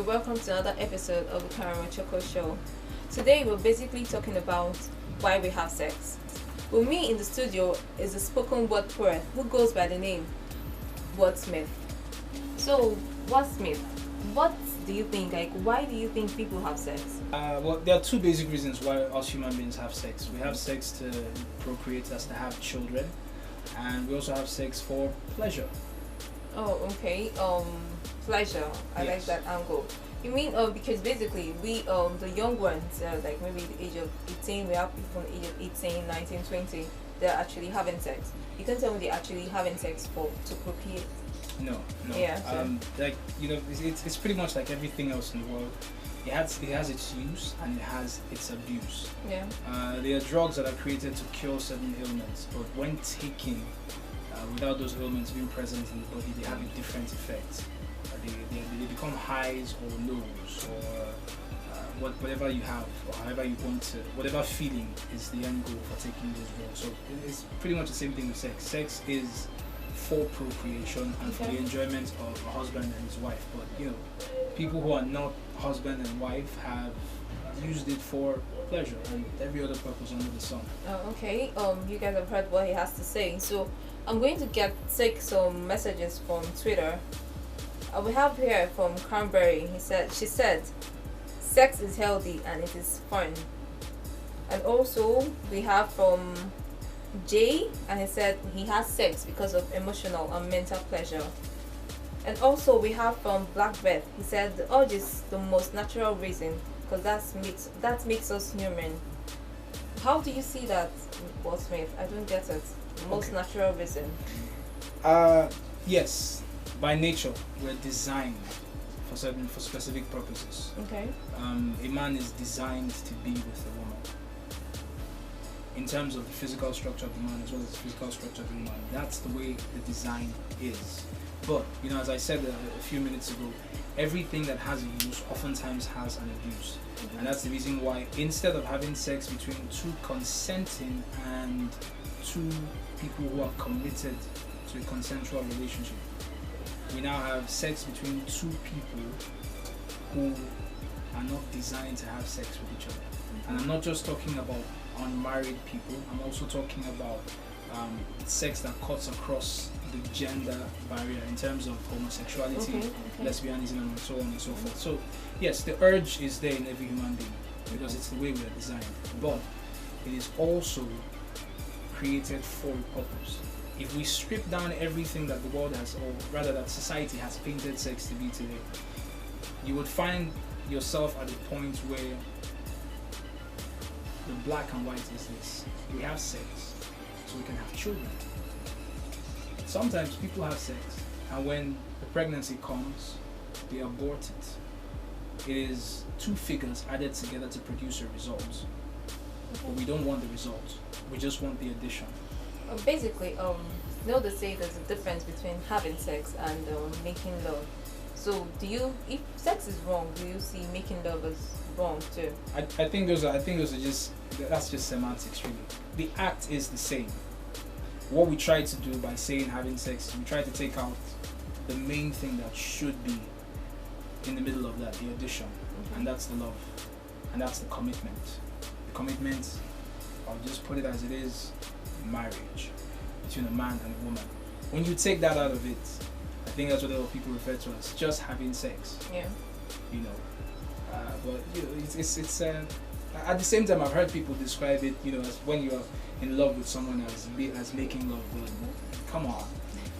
you're welcome to another episode of the Karamell Choco show. Today we're basically talking about why we have sex. With me in the studio is a spoken word poet who goes by the name Wordsmith. So, Wordsmith, what do you think? Like, why do you think people have sex? Well, there are two basic reasons why us human beings have sex. We have sex to procreate, that's to have children, and we also have sex for pleasure. Oh, okay. Pleasure. I like Yes. that angle. You mean because basically we the young ones like maybe the age of 18, we have people from the age of 18, 19, 20, they're actually having sex. You can tell me they're actually having sex to procreate. No. Yeah, sure. Like it's pretty much like everything else in the world. It has its use and it has its abuse. Yeah. There are drugs that are created to cure certain ailments, but when taken without those ailments being present in the body, they have a different effect. They become highs or lows, or whatever you have, or however you want to, whatever feeling is the end goal for taking those drugs. So it's pretty much the same thing with sex. Sex is for procreation and for the enjoyment of a husband and his wife. But people who are not husband and wife have used it for pleasure and every other purpose under the sun. Okay. You guys have heard what he has to say. So I'm going to take some messages from Twitter. We have here from Cranberry. She said, sex is healthy and it is fun. And also we have from Jay, and he said he has sex because of emotional and mental pleasure. And also we have from Black Beth. He said the urge is the most natural reason because that makes us human. How do you see that, Smith? I don't get it. Most natural reason. Yes. By nature, we're designed for specific purposes. Okay. A man is designed to be with a woman. In terms of the physical structure of the man as well as the physical structure of the woman, that's the way the design is. But as I said a few minutes ago, everything that has a use oftentimes has an abuse, and that's the reason why instead of having sex between two consenting and two people who are committed to a consensual relationship, we now have sex between two people who are not designed to have sex with each other. And I'm not just talking about unmarried people, I'm also talking about sex that cuts across the gender barrier in terms of homosexuality, lesbianism, and so on and so forth. So yes, the urge is there in every human being because it's the way we are designed, but it is also created for a purpose. If we strip down everything that the world has, or rather that society has painted sex to be today, you would find yourself at a point where the black and white is this: we have sex so we can have children. Sometimes people have sex, and when the pregnancy comes, they abort it. It is two figures added together to produce a result, but we don't want the result. We just want the addition. Basically, they say there's a difference between having sex and making love. So, if sex is wrong, do you see making love as wrong too? I think those are that's just semantics really. The act is the same. What we try to do by saying having sex, we try to take out the main thing that should be in the middle of that, the addition, and that's the love, and that's the commitment. The commitment, I'll just put it as it is, marriage between a man and a woman. When you take that out of it, I think that's what a lot of people refer to as just having sex. Yeah. But it's at the same time I've heard people describe it, as when you're in love with someone as making love. But come on,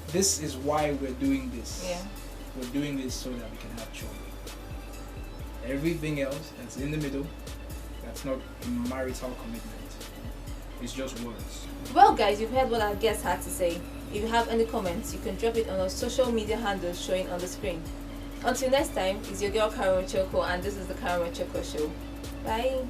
this is why we're doing this. Yeah. We're doing this so that we can have children. Everything else that's in the middle, that's not marital commitment. It's just words. Well, guys, you've heard what our guest had to say. If you have any comments, you can drop it on our social media handles showing on the screen. Until next time, it's your girl Karamell Choco, and this is the Karamell Choco Show. Bye.